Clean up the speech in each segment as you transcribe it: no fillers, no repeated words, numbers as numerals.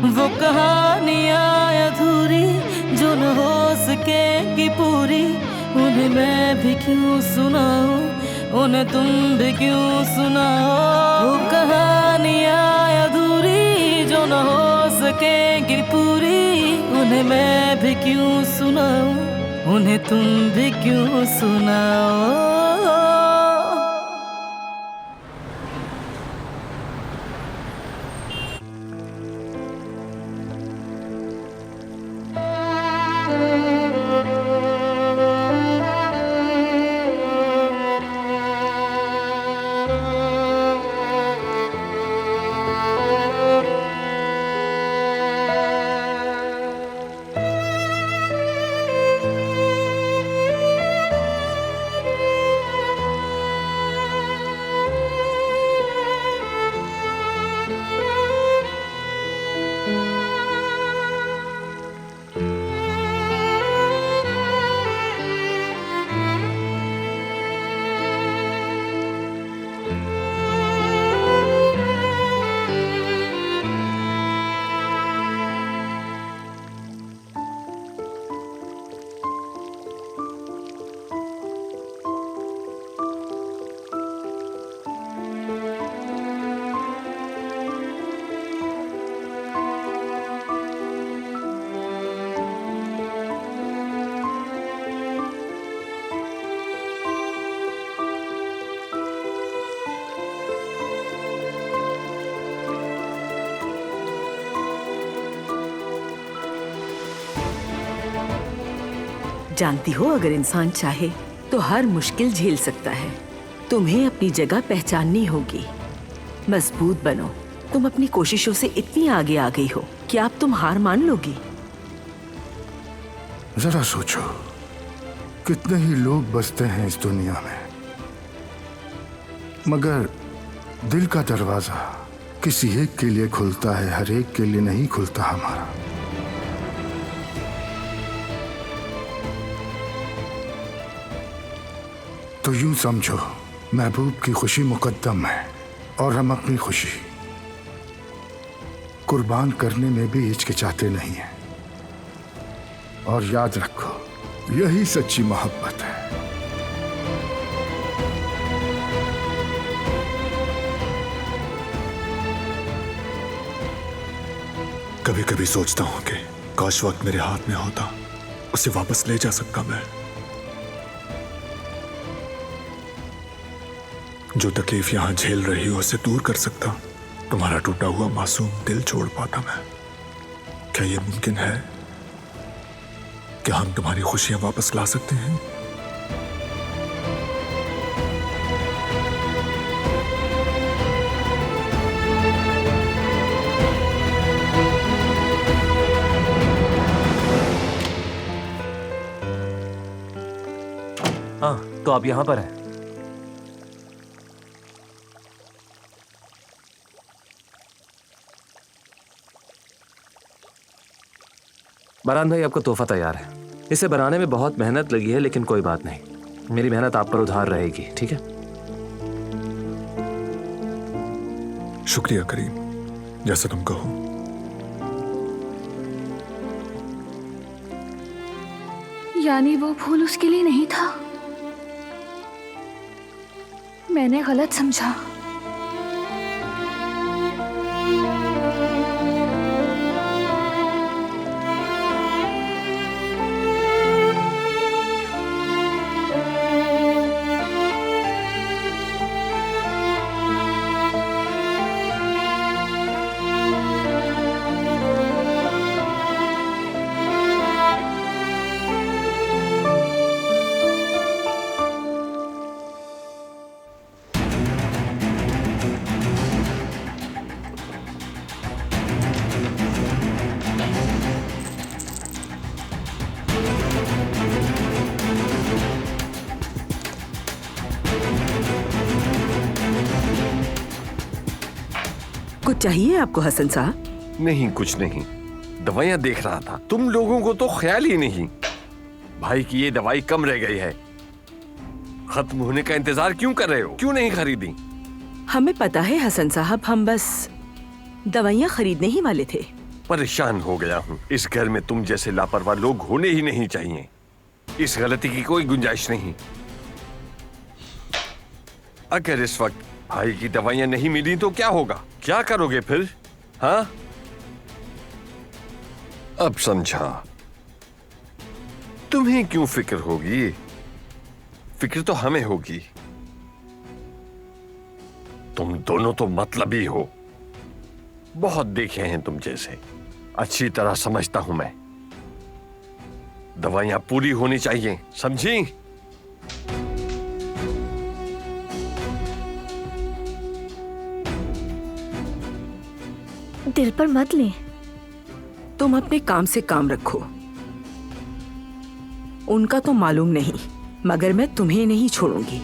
वो कहानियाँ अधूरी जो न हो सकेगी पूरी, उन्हें मैं भी क्यों सुनाऊं, उन्हें तुम भी क्यों सुनाओ। वो कहानियाँ अधूरी जो न हो सकेगी पूरी, उन्हें मैं भी क्यों सुनाऊं, उन्हें तुम भी क्यों सुनाओ। जानती हो, अगर इंसान चाहे तो हर मुश्किल झेल सकता है। तुम्हें अपनी जगह पहचाननी होगी। मजबूत बनो। तुम अपनी कोशिशों से इतनी आगे आ गई हो कि अब तुम हार मान लोगी। जरा सोचो, कितने ही लोग बसते हैं इस दुनिया में, मगर दिल का दरवाजा किसी एक के लिए खुलता है, हर एक के लिए नहीं खुलता हमारा। तो यूं समझो, महबूब की खुशी मुकद्दम है और हम अपनी खुशी कुर्बान करने में भी हिचकिचाते नहीं हैं। और याद रखो, यही सच्ची मोहब्बत है। कभी कभी सोचता हूं कि काश वक्त मेरे हाथ में होता, उसे वापस ले जा सकता मैं। जो तकलीफ यहां झेल रही हो उसे दूर कर सकता, तुम्हारा टूटा हुआ मासूम दिल छोड़ पाता मैं। क्या यह मुमकिन है कि हम तुम्हारी खुशियां वापस ला सकते हैं? हाँ, तो आप यहां पर हैं। बरहान भाई, आपका तोहफा तैयार है। इसे बनाने में बहुत मेहनत लगी है, लेकिन कोई बात नहीं, मेरी मेहनत आप पर उधार रहेगी, ठीक है? शुक्रिया करीम, जैसा तुम कहो। यानी वो फूल उसके लिए नहीं था? मैंने गलत समझा। कुछ चाहिए आपको हसन साहब? नहीं, कुछ नहीं, दवाइयां देख रहा था। तुम लोगों को तो ख्याल ही नहीं, भाई की ये दवाई कम रह गई है। खत्म होने का इंतजार क्यों कर रहे हो? क्यों नहीं खरीदी? हमें पता है हसन साहब, हम बस दवाइयाँ खरीदने ही वाले थे। परेशान हो गया हूँ। इस घर में तुम जैसे लापरवाह लोग होने ही नहीं चाहिए। इस गलती की कोई गुंजाइश नहीं। अगर इस वक्त भाई की दवाइयां नहीं मिली तो क्या होगा? क्या करोगे फिर? हाँ, अब समझा। तुम्हें क्यों फिक्र होगी? फिक्र तो हमें होगी। तुम दोनों तो मतलबी हो। बहुत देखे हैं तुम जैसे। अच्छी तरह समझता हूं मैं। दवाइयां पूरी होनी चाहिए, समझी? दिल पर मत ले। तुम अपने काम से काम रखो। उनका तो मालूम नहीं, मगर मैं तुम्हें नहीं छोड़ूंगी।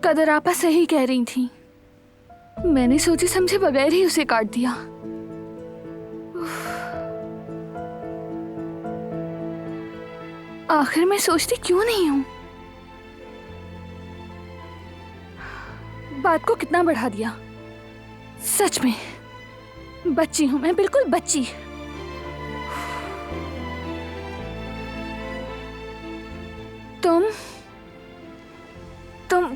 कदर आपा सही कह रही थी। मैंने सोचे समझे बगैर ही उसे काट दिया। आखिर मैं सोचती क्यों नहीं हूं? बात को कितना बढ़ा दिया। सच में बच्ची हूं मैं, बिल्कुल बच्ची। तुम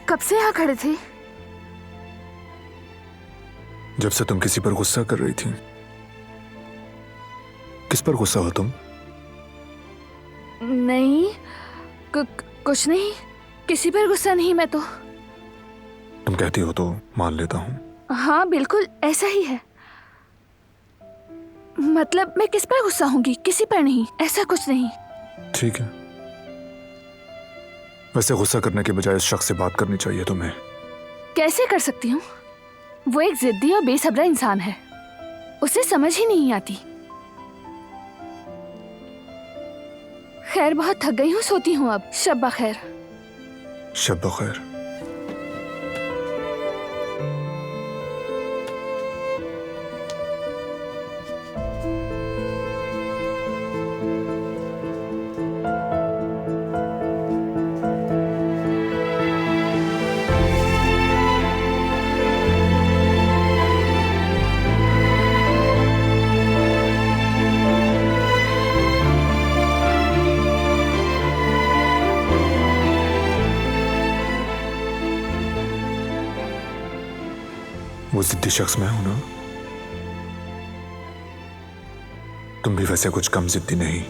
कब से यहाँ खड़े थे? जब से तुम किसी पर गुस्सा कर रही थी। किस पर गुस्सा हो तुम? नहीं, कुछ नहीं, किसी पर गुस्सा नहीं। मैं तो तुम कहती हो तो मान लेता हूं। हाँ बिल्कुल ऐसा ही है। मतलब मैं किस पर गुस्सा होंगी? किसी पर नहीं, ऐसा कुछ नहीं। ठीक है, वैसे गुस्सा करने के बजाय इस शख्स से बात करनी चाहिए तुम्हें। कैसे कर सकती हूँ? वो एक जिद्दी और बेसब्रा इंसान है, उसे समझ ही नहीं आती। खैर बहुत थक गई हूँ, सोती हूँ अब। शब बखैर। शब बखैर। वो जिद्दी शख्स मैं हूं ना? तुम भी वैसे कुछ कम जिद्दी नहीं।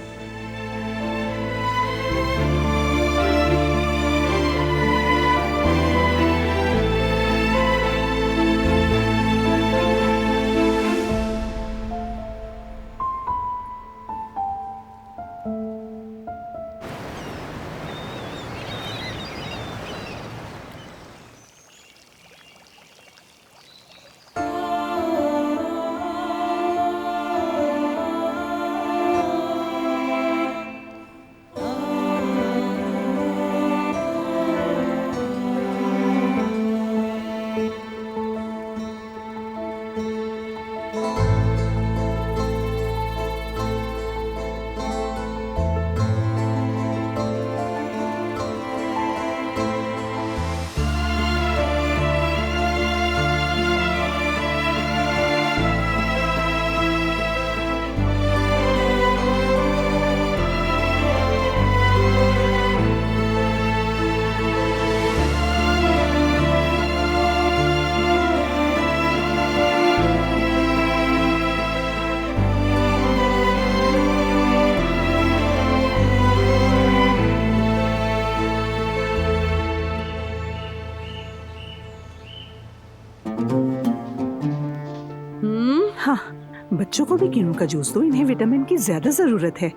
बच्चों को भी कीनू का जूस दो, इन्हें विटामिन की ज्यादा जरूरत है।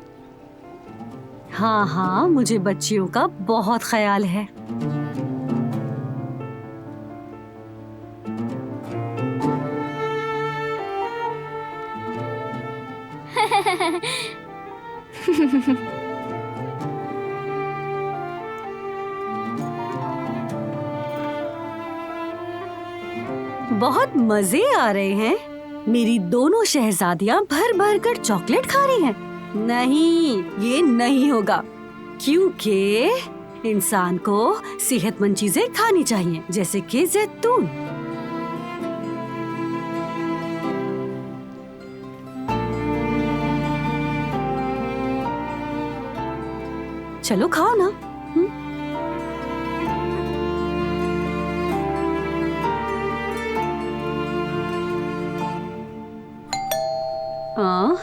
हाँ हाँ, मुझे बच्चियों का बहुत ख्याल है। बहुत मजे आ रहे हैं। मेरी दोनों शहजादियां भर भर कर चॉकलेट खा रही हैं। नहीं, ये नहीं होगा, क्योंकि इंसान को सेहतमंद चीजें खानी चाहिए, जैसे कि जैतून। चलो खाओ ना। हाँ,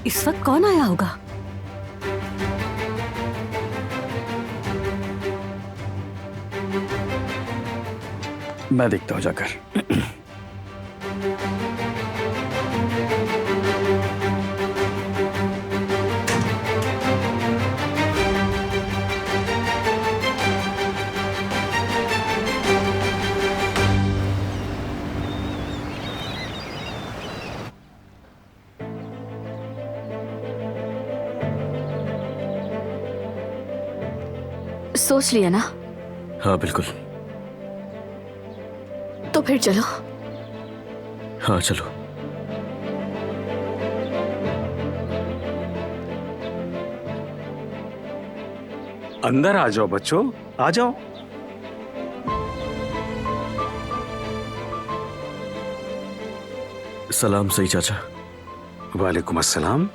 इस वक्त कौन आया होगा? मैं देखता हूँ जाकर। सोच लिया ना? हाँ बिल्कुल। तो फिर चलो। हाँ चलो। अंदर आ जाओ बच्चों, आ जाओ। सलाम सही चाचा। वालेकुम अस्सलाम।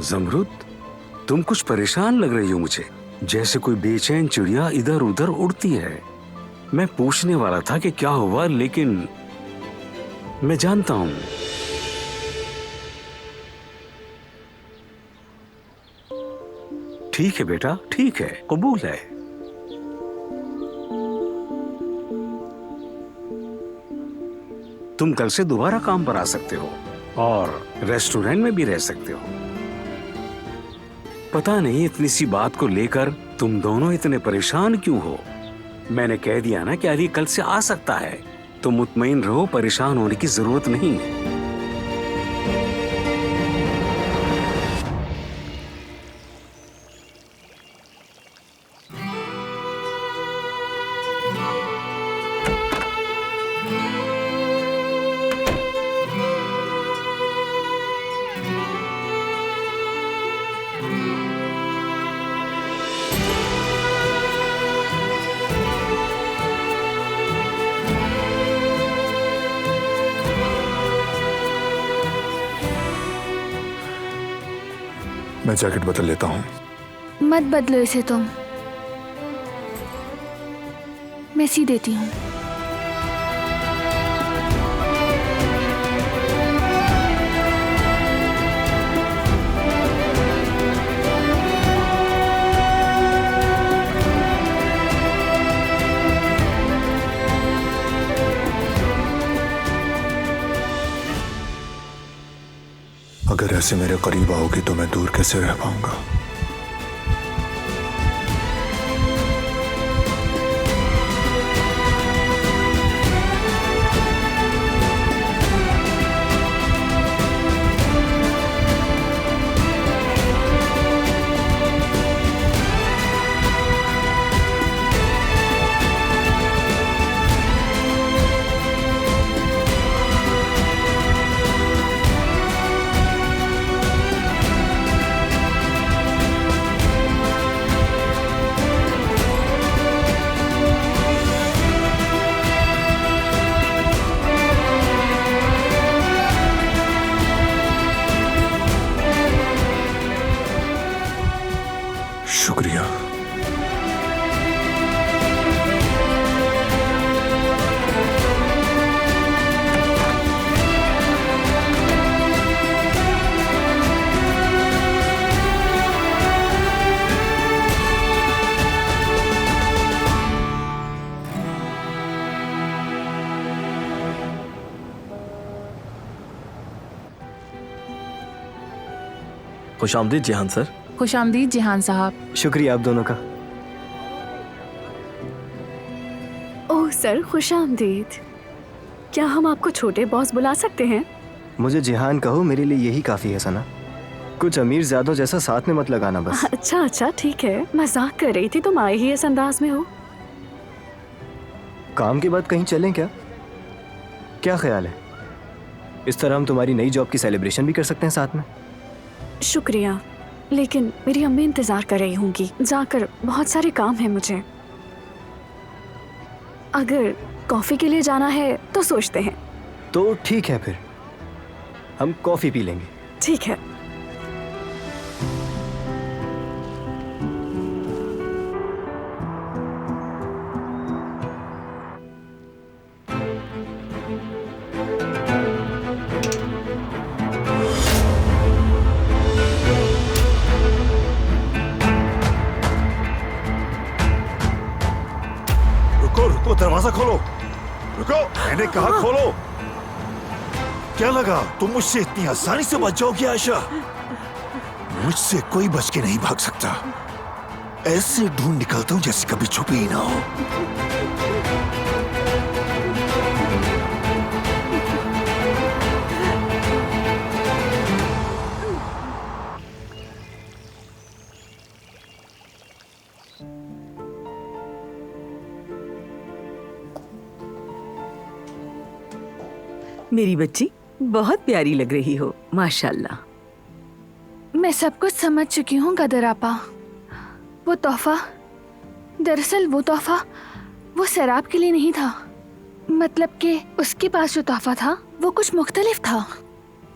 जमरुद, तुम कुछ परेशान लग रही हो मुझे, जैसे कोई बेचैन चिड़िया इधर उधर उड़ती है। मैं पूछने वाला था कि क्या हुआ, लेकिन मैं जानता हूं। ठीक है बेटा, ठीक है, कबूल है। तुम कल से दोबारा काम पर आ सकते हो और रेस्टोरेंट में भी रह सकते हो। पता नहीं इतनी सी बात को लेकर तुम दोनों इतने परेशान क्यों हो। मैंने कह दिया ना कि अली कल से आ सकता है, तो मुतमईन रहो, परेशान होने की जरूरत नहीं है। मैं जैकेट बदल लेता हूँ। मत बदलो इसे तुम, मैं सी देती हूँ। अगर ऐसे मेरे करीब आओगी तो मैं दूर कैसे रह पाऊंगा। शुक्रिया। खुशामदीद जिहान सर। खुशामदीद जिहान साहब। शुक्रिया आप दोनों का। ओह सर खुशामदीद। क्या हम आपको छोटे बॉस बुला सकते हैं? मुझे जिहान कहो, मेरे लिए यही काफी है सना। कुछ अमीर ज़्यादा जैसा साथ में मत लगाना बस। अच्छा ठीक है, मजाक कर रही थी, तुम आए ही इस अंदाज में हो। काम के बाद कहीं चलें क्या? क्या ख्याल है? इस तरह हम तुम्हारी नई जॉब की सेलिब्रेशन भी कर सकते हैं साथ में। शुक्रिया, लेकिन मेरी अम्मी इंतजार कर रही होंगी, जाकर बहुत सारे काम है मुझे। अगर कॉफी के लिए जाना है तो सोचते हैं। तो ठीक है, फिर हम कॉफी पी लेंगे। ठीक है। रुको, दरवाजा खोलो। रुको, मैंने कहा खोलो। क्या लगा तुम मुझसे इतनी आसानी से बच जाओगी आयशा? मुझसे कोई बच के नहीं भाग सकता। ऐसे ढूंढ निकलता हूं जैसे कभी छुपी ही ना हो। मेरी बच्ची बहुत प्यारी लग रही हो, माशाल्लाह। मैं सब कुछ समझ चुकी हूँ गदर आपा। वो तोहफा, दरअसल वो तोहफा वो सैराब के लिए नहीं था। मतलब कि उसके पास जो तोहफा था वो कुछ मुख्तलिफ था,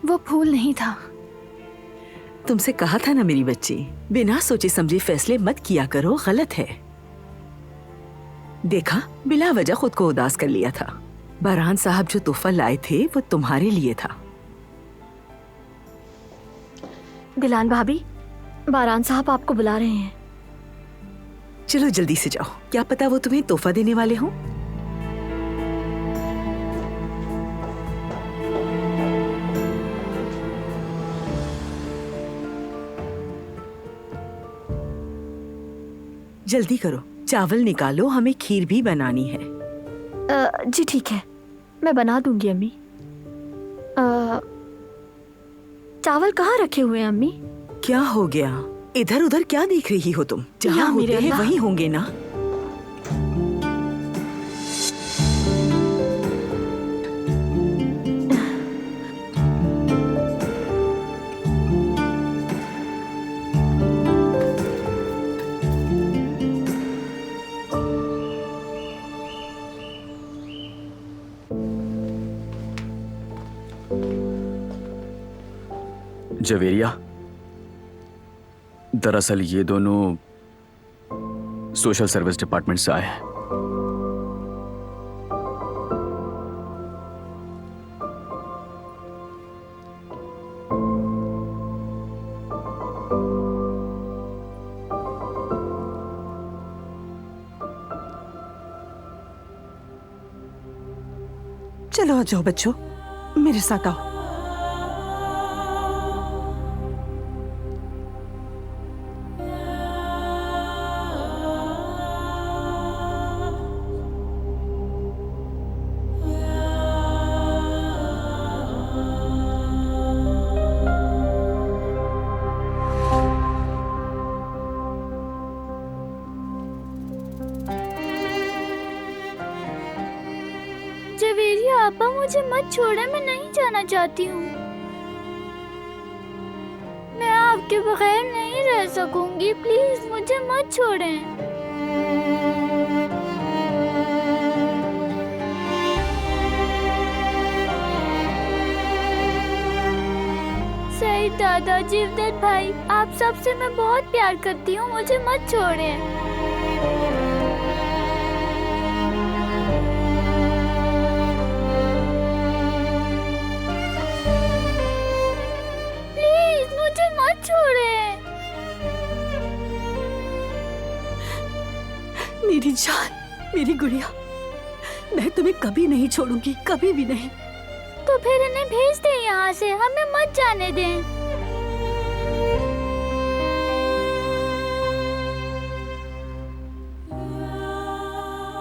वो फूल नहीं था। तुमसे कहा था ना मेरी बच्ची, बिना सोचे समझे फैसले मत किया करो, गलत है। देखा, बिला वजह खुद को उदास कर लिया था। बारान साहब जो तोहफा लाए थे वो तुम्हारे लिए था। दिलान भाभी, बारान साहब आपको बुला रहे हैं। चलो जल्दी से जाओ, क्या पता वो तुम्हें तोहफा देने वाले हों। जल्दी करो, चावल निकालो, हमें खीर भी बनानी है। जी ठीक है, मैं बना दूंगी अम्मी। चावल कहाँ रखे हुए हैं अम्मी? क्या हो गया? इधर उधर क्या देख रही हो तुम? जहाँ होते हैं वहीं होंगे ना। जवेरिया, दरअसल ये दोनों सोशल सर्विस डिपार्टमेंट से आए हैं। चलो आ जाओ बच्चों, मेरे साथ आओ। जवेरिया आपा, मुझे मत छोड़े, मैं नहीं जाना चाहती हूँ। मैं आपके बगैर नहीं रह सकूंगी, प्लीज मुझे मत छोड़ें। सईद दादा, जीवदत्त भाई, आप सबसे मैं बहुत प्यार करती हूँ, मुझे मत छोड़ें। मेरी जान, मेरी गुड़िया, मैं तुम्हें कभी नहीं छोड़ूंगी, कभी भी नहीं। तो फिर इन्हें भेज दे यहाँ से, हमें मत जाने दें।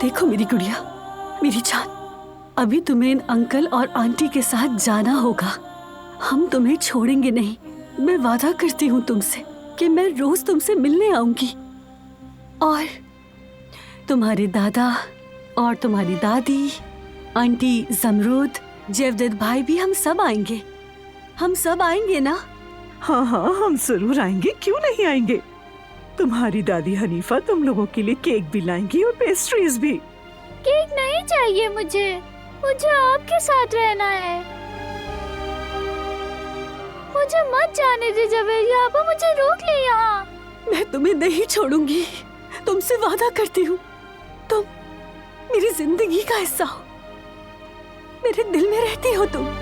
देखो मेरी गुड़िया, मेरी जान, अभी तुम्हें इन अंकल और आंटी के साथ जाना होगा। हम तुम्हें छोड़ेंगे नहीं। मैं वादा करती हूँ तुमसे कि मैं रोज तुमसे मिलने आऊंगी, और तुम्हारे दादा और तुम्हारी दादी, आंटी जमरूद, जवदत भाई भी, हम सब आएंगे। हम सब आएंगे ना? हाँ हाँ, हम जरूर आएंगे, क्यों नहीं आएंगे। तुम्हारी दादी हनीफा तुम लोगों के लिए केक भी लाएंगी और पेस्ट्रीज भी। केक नहीं चाहिए मुझे, मुझे आपके साथ रहना है। मुझे मत जाने दे जवेरिया आपा, मुझे रोक ले यहाँ। मैं तुम्हें नहीं छोड़ूंगी, तुमसे वादा करती हूँ। तुम मेरी जिंदगी का हिस्सा हो, मेरे दिल में रहती हो तुम।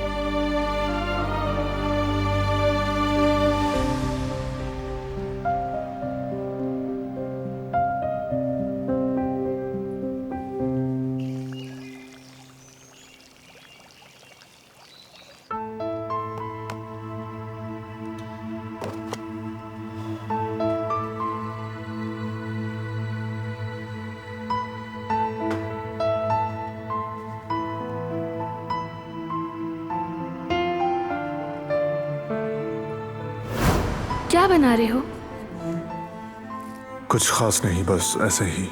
क्या बना रहे हो? कुछ खास नहीं, बस ऐसे ही।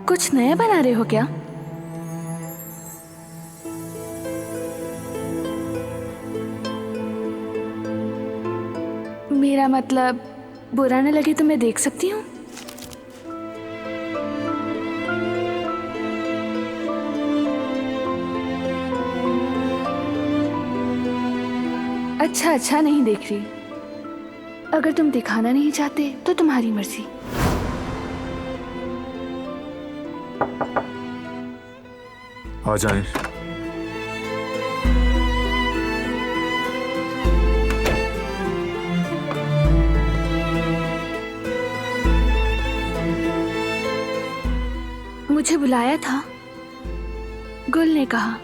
कुछ नया बना रहे हो क्या? मेरा मतलब, बुरा न लगे तो मैं देख सकती हूँ? अच्छा, नहीं देख रही। अगर तुम दिखाना नहीं चाहते तो तुम्हारी मर्जी। आ जाएं। मुझे बुलाया था, गुल ने कहा।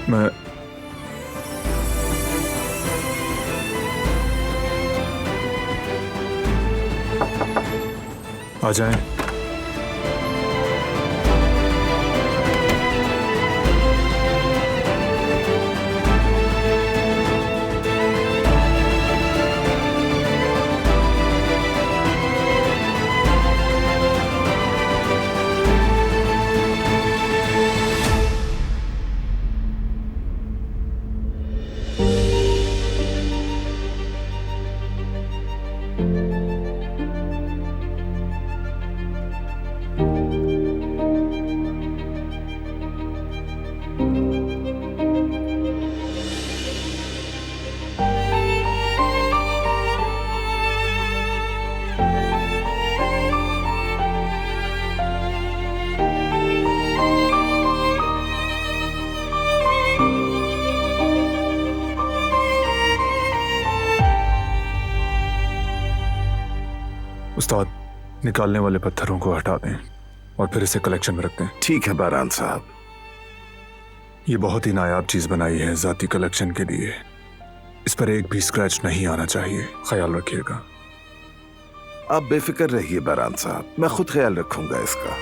मैं आ जाएं। उस्ताद, निकालने वाले पत्थरों को हटा दें और फिर इसे कलेक्शन में रख दें। ठीक है बारान साहब। ये बहुत ही नायाब चीज बनाई है जाती कलेक्शन के लिए। इस पर एक भी स्क्रैच नहीं आना चाहिए, ख्याल रखिएगा। आप बेफिक्र रहिए बारान साहब, मैं खुद ख्याल रखूंगा इसका।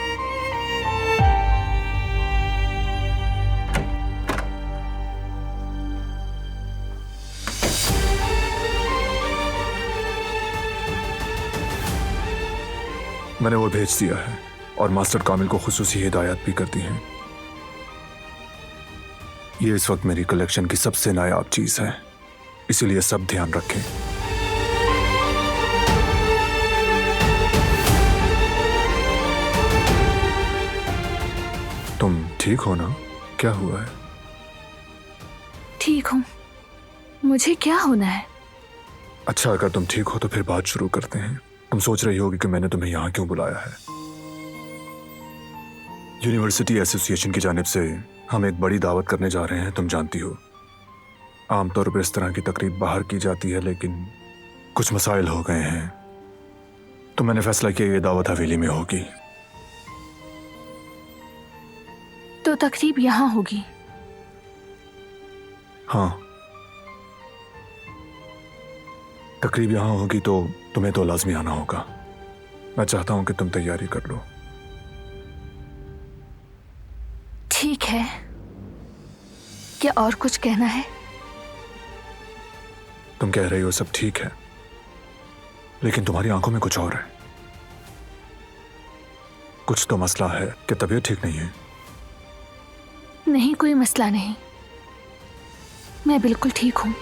मैंने वो भेज दिया है और मास्टर कामिल को खुसूसी हिदायत भी कर दी हैं। ये इस वक्त मेरी कलेक्शन की सबसे नायाब चीज है, इसीलिए सब ध्यान रखें। ठीक हो ना? क्या हुआ है? ठीक हूँ। मुझे क्या होना है? अच्छा, अगर तुम ठीक हो तो फिर बात शुरू करते हैं। तुम सोच रही होगी कि मैंने तुम्हें यहाँ क्यों बुलाया है। यूनिवर्सिटी एसोसिएशन की जानिब से हम एक बड़ी दावत करने जा रहे हैं, तुम जानती हो। आमतौर पर इस तरह की तकरीब बाहर की जाती है, लेकिन कुछ मसाइल हो गए हैं, तो मैंने फैसला किया ये दावत हवेली में होगी। तो तकरीब यहाँ होगी? हाँ, तकरीब यहाँ होगी, तो तुम्हें तो लाजमी आना होगा। मैं चाहता हूं कि तुम तैयारी कर लो। ठीक है। क्या और कुछ कहना है? तुम कह रही हो सब ठीक है, लेकिन तुम्हारी आंखों में कुछ और है। कुछ तो मसला है कि तबीयत ठीक नहीं है। नहीं, कोई मसला नहीं। मैं बिल्कुल ठीक हूँ।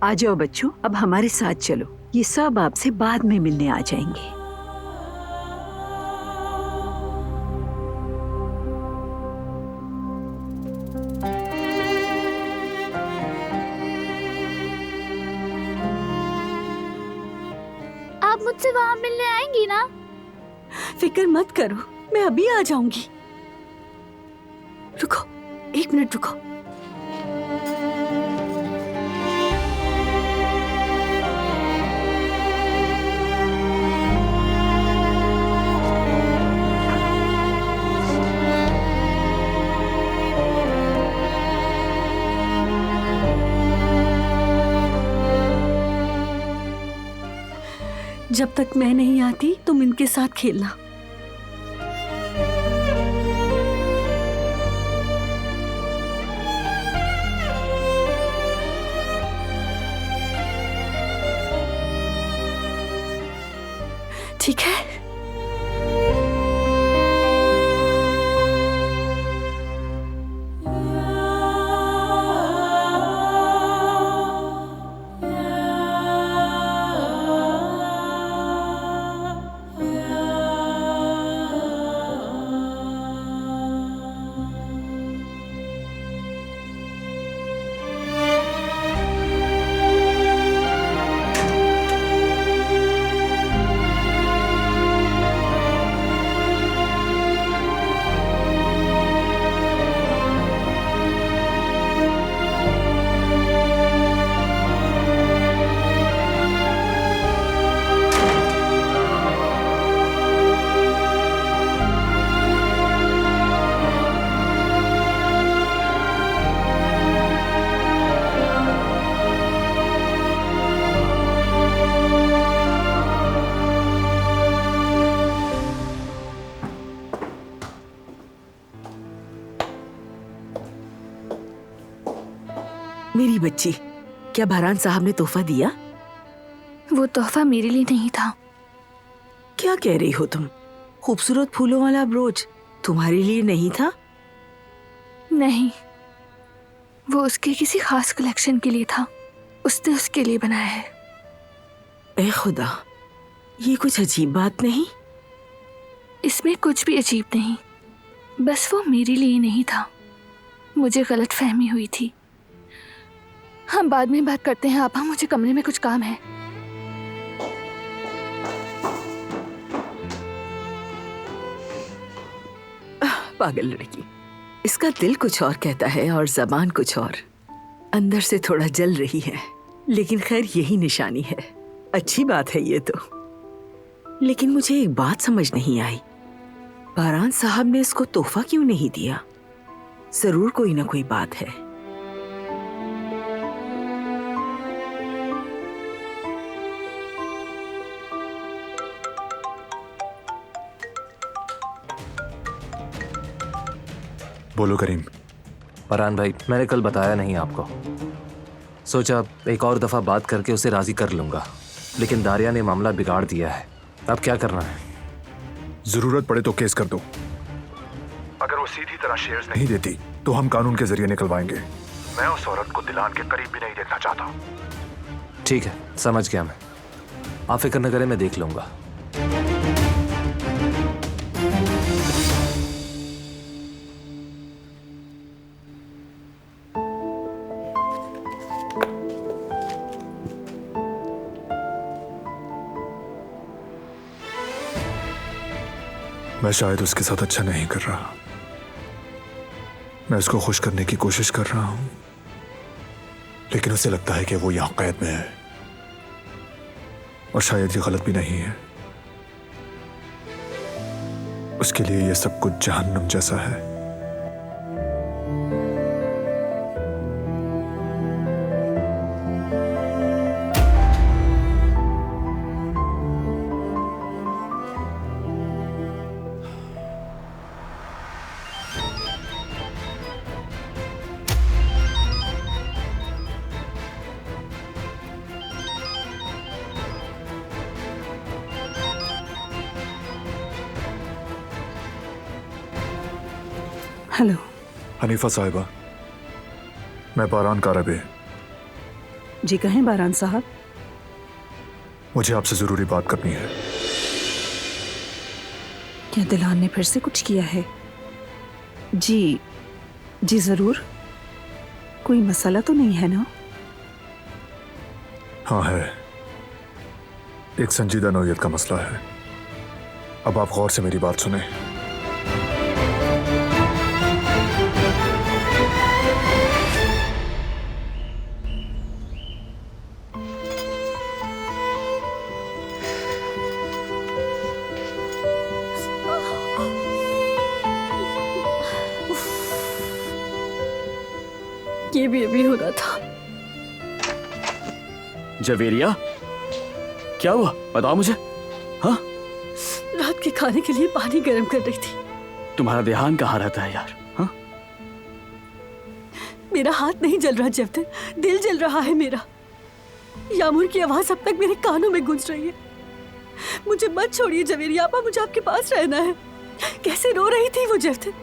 आ जाओ बच्चों, अब हमारे साथ चलो। ये सब आपसे बाद में मिलने आ जाएंगे। आप मुझसे वहाँ मिलने आएंगी ना? फिक्र मत करो, मैं अभी आ जाऊंगी। रुको, 1 मिनट रुको। जब तक मैं नहीं आती तुम इनके साथ खेलना। ठीक है? मेरी बच्ची, क्या बहरान साहब ने तोहफा दिया? वो तोहफा मेरे लिए नहीं था। क्या कह रही हो तुम? खूबसूरत फूलों वाला ब्रोच तुम्हारे लिए नहीं था? नहीं, वो उसके किसी खास कलेक्शन के लिए था। उसने उसके लिए बनाया है। ए खुदा, ये कुछ अजीब बात नहीं? इसमें कुछ भी अजीब नहीं, बस वो मेरे लिए नहीं था। मुझे गलत फहमी हुई थी। हम बाद में बात करते हैं आपा, मुझे कमरे में कुछ काम है। पागल लड़की, इसका दिल कुछ और कहता है और जबान कुछ और। अंदर से थोड़ा जल रही है, लेकिन खैर यही निशानी है। अच्छी बात है ये तो। लेकिन मुझे एक बात समझ नहीं आई, बहरान साहब ने इसको तोहफा क्यों नहीं दिया? जरूर कोई ना कोई बात है। बोलो करीम। फरहान भाई, मैंने कल बताया नहीं आपको। सोचा एक और दफ़ा बात करके उसे राज़ी कर लूँगा, लेकिन दारिया ने मामला बिगाड़ दिया है। अब क्या करना है? जरूरत पड़े तो केस कर दो। अगर वो सीधी तरह शेयर्स नहीं देती तो हम कानून के जरिए निकलवाएंगे। मैं उस औरत को दिलान के करीब भी नहीं देखना चाहता। ठीक है, समझ गया मैं। आप फिक्र न करें, मैं देख लूंगा। मैं शायद उसके साथ अच्छा नहीं कर रहा। मैं उसको खुश करने की कोशिश कर रहा हूं, लेकिन उसे लगता है कि वो यहां कैद में है, और शायद ये गलत भी नहीं है। उसके लिए ये सब कुछ जहन्नुम जैसा है। हेलो हनीफा साहिबा, मैं बारान कारबे। जी कहें बारान साहब। मुझे आपसे जरूरी बात करनी है। क्या दिलान ने फिर से कुछ किया है? जी जी जरूर। कोई मसला तो नहीं है ना? हाँ है, एक संजीदा नौयत का मसला है। अब आप गौर से मेरी बात सुने। ये भी अभी हो रहा था। जवेरिया, क्या हुआ? बताओ मुझे। हाँ, रात के खाने के लिए पानी गर्म कर रही थी। तुम्हारा ध्यान कहाँ रहता है यार? हाँ, मेरा हाथ नहीं जल रहा जफ्तर, दिल जल रहा है मेरा। यामूर की आवाज अब तक मेरे कानों में गूंज रही है। मुझे मत छोड़िए जवेरिया आपा, मुझे आपके पास रहना है। कैसे रो रही थी वो जफ्तर,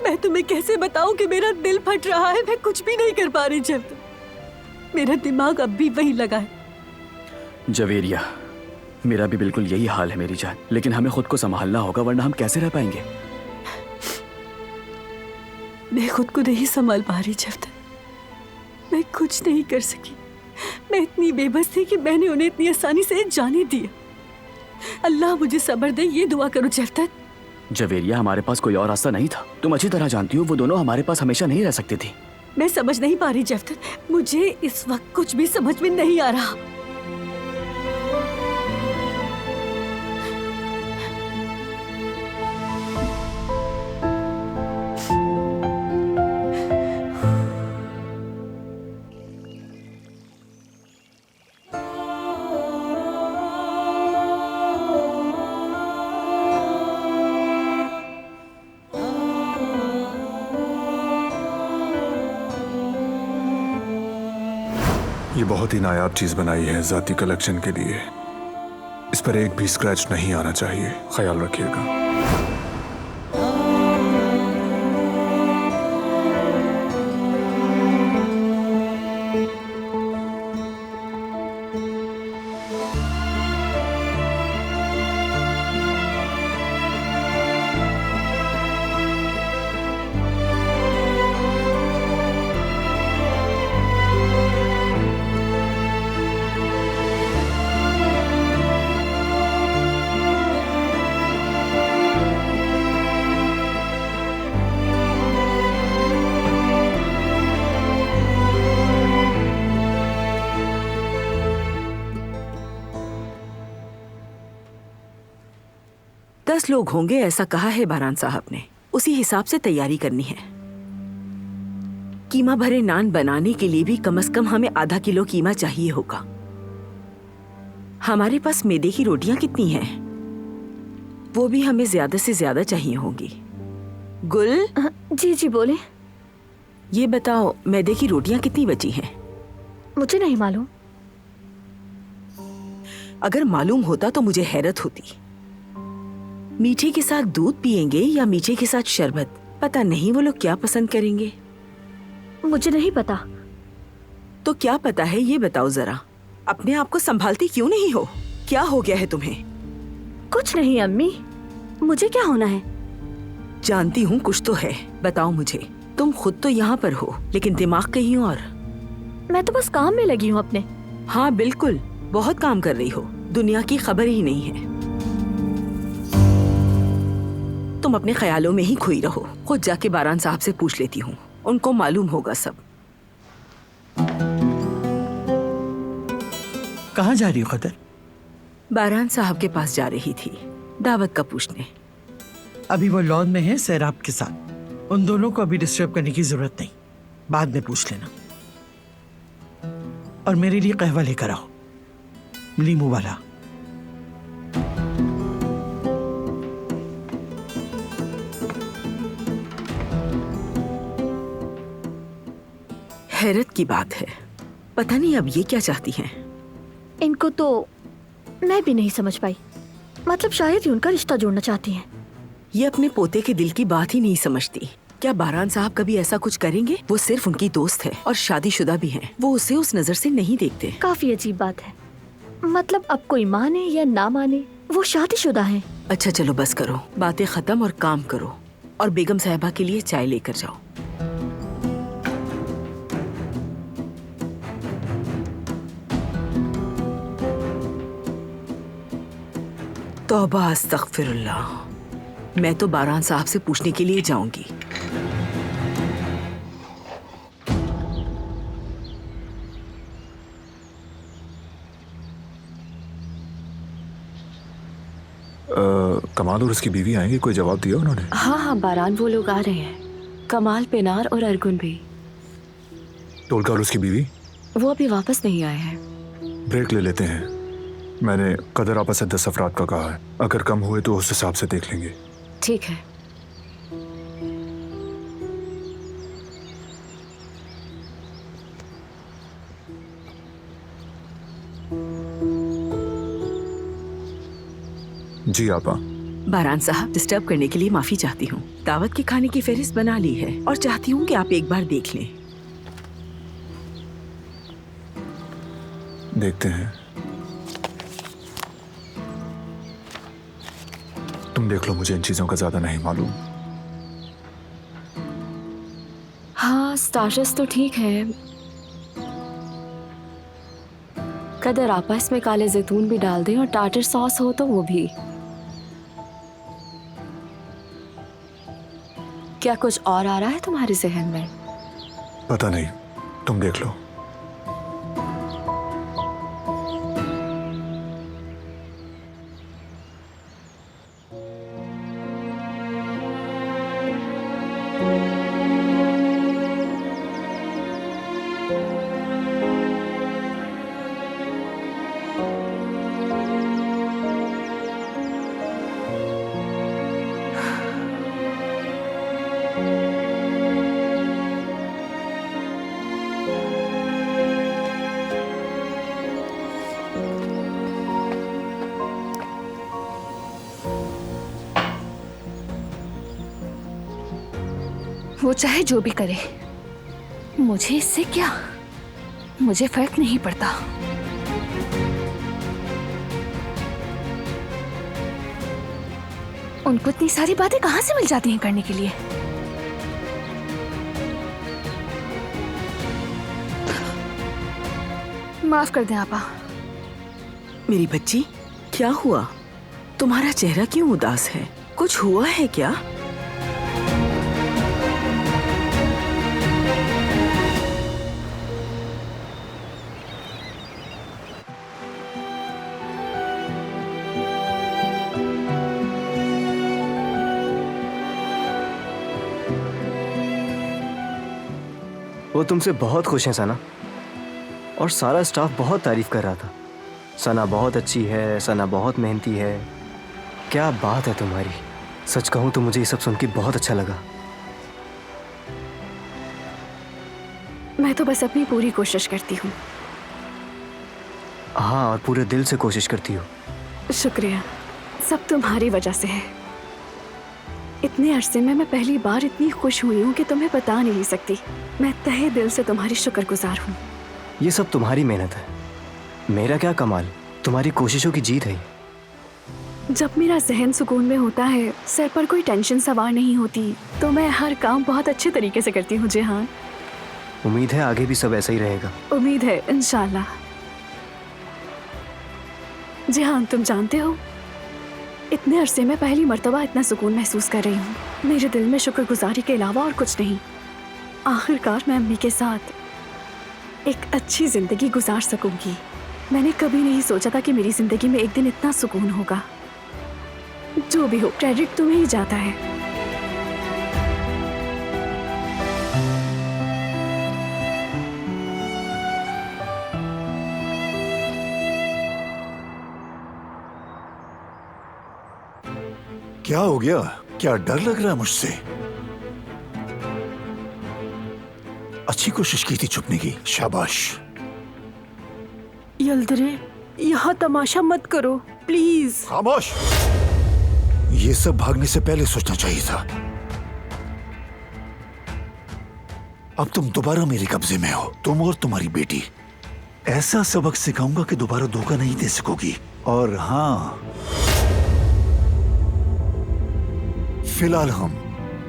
मैं तुम्हें कैसे बताऊं कि मेरा दिल फट रहा है। मैं कुछ भी नहीं कर पा रही जफ्तर, मेरा दिमाग अब भी वहीं लगा है। जवेरिया, मेरा भी बिल्कुल यही हाल है मेरी जान, लेकिन हमें खुद को संभालना होगा, वरना हम कैसे रह पाएंगे? मैं खुद को नहीं संभाल पा रही जफ्तर, मैं कुछ नहीं कर सकी। मैं इतनी बेबस थी कि मैंने उन्हें इतनी आसानी से जाने दिया। अल्लाह मुझे सब्र दे, ये दुआ करो जफ्तर। जवेरिया, हमारे पास कोई और रास्ता नहीं था। तुम अच्छी तरह जानती हो वो दोनों हमारे पास हमेशा नहीं रह सकती थी। मैं समझ नहीं पा रही जफ्तर, मुझे इस वक्त कुछ भी समझ में नहीं आ रहा। ये बहुत ही नायाब चीज बनाई है जाती कलेक्शन के लिए। इस पर एक भी स्क्रैच नहीं आना चाहिए, ख्याल रखिएगा। लोग होंगे ऐसा कहा है बारान साहब ने, उसी हिसाब से तैयारी करनी है। कीमा भरे नान बनाने के लिए भी कम से कम हमें आधा किलो कीमा चाहिए होगा। हमारे पास मैदे की रोटियां कितनी हैं? वो भी हमें ज्यादा से ज्यादा चाहिए होंगी। गुल? जी जी बोले। ये बताओ मैदे की रोटियां कितनी बची हैं? मुझे नहीं मालूम। अगर मालूम होता तो मुझे हैरत होती। मीठे के साथ दूध पियेंगे या मीठे के साथ शरबत? पता नहीं वो लोग क्या पसंद करेंगे। मुझे नहीं पता। तो क्या पता है ये बताओ जरा। अपने आप को संभालती क्यों नहीं हो? क्या हो गया है तुम्हें? कुछ नहीं अम्मी, मुझे क्या होना है? जानती हूँ कुछ तो है, बताओ मुझे। तुम खुद तो यहाँ पर हो लेकिन दिमाग कहीं और। मैं तो बस काम में लगी हूँ अपने। हाँ बिल्कुल, बहुत काम कर रही हो, दुनिया की खबर ही नहीं है। तुम अपने ख्यालों में ही खोई रहो। खुद जाके बारान साहब से पूछ लेती हूँ, उनको मालूम होगा सब। कहाँ जा रही हो कदर? बारान साहब के पास जा रही थी, दावत का पूछने। अभी वो लॉन में है सैराब के साथ। उन दोनों को अभी डिस्टर्ब करने की जरूरत नहीं, बाद में पूछ लेना। और मेरे लिए कहवा लेकर आओ, लीमू वाला। हैरत की बात है, पता नहीं अब ये क्या चाहती हैं। इनको तो मैं भी नहीं समझ पाई। मतलब शायद ही उनका रिश्ता जोड़ना चाहती हैं। ये अपने पोते के दिल की बात ही नहीं समझती। क्या बारान साहब कभी ऐसा कुछ करेंगे? वो सिर्फ उनकी दोस्त है और शादीशुदा भी है, वो उसे उस नजर से नहीं देखते। काफी अजीब बात है। मतलब अब कोई माने या ना माने, वो शादीशुदा है। अच्छा चलो बस करो, बातें खत्म और काम करो। और बेगम साहिबा के लिए चाय लेकर जाओ। तौबा अस्तगफिरुल्लाह, मैं तो बारान साहब से पूछने के लिए जाऊंगी। कमाल और उसकी बीवी आएंगे, कोई जवाब दिया उन्होंने? हाँ हाँ बारान, वो लोग आ रहे हैं। कमाल, पिनार और अर्गुन भी। टोलका और उसकी बीवी? वो अभी वापस नहीं आए हैं। ब्रेक ले लेते हैं। मैंने कदर आपस से 10 अफराद का कहा है, अगर कम हुए तो उस हिसाब से देख लेंगे। ठीक है। जी आपा। बारान साहब, डिस्टर्ब करने के लिए माफी चाहती हूँ। दावत के खाने की फहरिस्त बना ली है और चाहती हूँ कि आप एक बार देख लें। देखते हैं। तुम देख लो, मुझे इन चीजों का ज्यादा नहीं मालूम। हाँ स्टार्टर्स तो ठीक है। कदर आपा इसमें काले जैतून भी डाल दें और टार्टर सॉस हो तो वो भी। क्या कुछ और आ रहा है तुम्हारे जहन में? पता नहीं, तुम देख लो। वो चाहे जो भी करे, मुझे इससे क्या, मुझे फर्क नहीं पड़ता। उनको इतनी सारी बातें कहां से मिल जाती हैं करने के लिए? माफ कर दें आपा। मेरी बच्ची, क्या हुआ? तुम्हारा चेहरा क्यों उदास है? कुछ हुआ है क्या? वो तुमसे बहुत खुश हैं सना, और सारा स्टाफ बहुत तारीफ कर रहा था। सना बहुत अच्छी है, सना बहुत मेहनती है। क्या बात है तुम्हारी। सच कहूँ तो मुझे ये सब सुन के बहुत अच्छा लगा। मैं तो बस अपनी पूरी कोशिश करती हूँ। हाँ, और पूरे दिल से कोशिश करती हो। शुक्रिया, सब तुम्हारी वजह से है। इतने अरसे में मैं पहली बार इतनी खुश हुई हूँ कि तुम्हें बता नहीं सकती। मैं तहे दिल से तुम्हारी शुक्रगुजार हूँ। ये सब तुम्हारी मेहनत है, मेरा क्या कमाल, तुम्हारी कोशिशों की जीत है ये। जब मेरा जहन सुकून में होता है, सर पर कोई टेंशन सवार नहीं होती, तो मैं हर काम बहुत अच्छे तरीके से करती हूँ जिहान। उम्मीद है आगे भी सब ऐसा ही रहेगा। उम्मीद है, इंशाल्लाह। जिहान, तुम जानते हो, इतने अरसे में पहली मर्तबा इतना सुकून महसूस कर रही हूँ। मेरे दिल में शुक्रगुजारी के अलावा और कुछ नहीं। आखिरकार मैं अम्मी के साथ एक अच्छी जिंदगी गुजार सकूंगी। मैंने कभी नहीं सोचा था कि मेरी जिंदगी में एक दिन इतना सुकून होगा। जो भी हो, क्रेडिट तुम्हें ही जाता है। क्या हो गया? क्या डर लग रहा है मुझसे? अच्छी कोशिश की थी छुपने की, शाबाश। यल्दरे, यहाँ तमाशा मत करो प्लीज। खामोश। ये सब भागने से पहले सोचना चाहिए था। अब तुम दोबारा मेरे कब्जे में हो, तुम और तुम्हारी बेटी। ऐसा सबक सिखाऊंगा कि दोबारा धोखा नहीं दे सकोगी। और हाँ, फिलहाल हम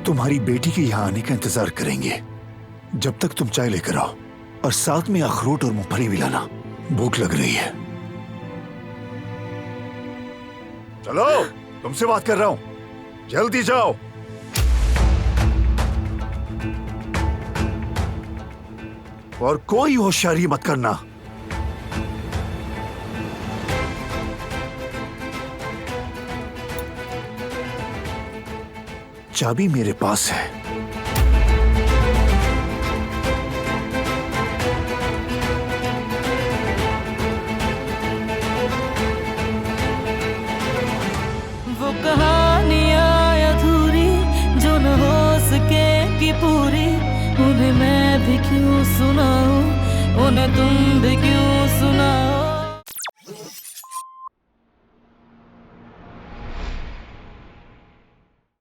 तुम्हारी बेटी के यहाँ आने का इंतजार करेंगे जब तक तुम चाय लेकर आओ, और साथ में अखरोट और मूंगफली भी लाना। भूख लग रही है। चलो, तुमसे बात कर रहा हूं, जल्दी जाओ। और कोई होशियारी मत करना। चाबी मेरे पास है। वो कहानियाँ अधूरी जो न हो सकेगी पूरी, उन्हें मैं भी क्यों सुनाऊं, उन्हें तुम भी क्यों सुनाओ।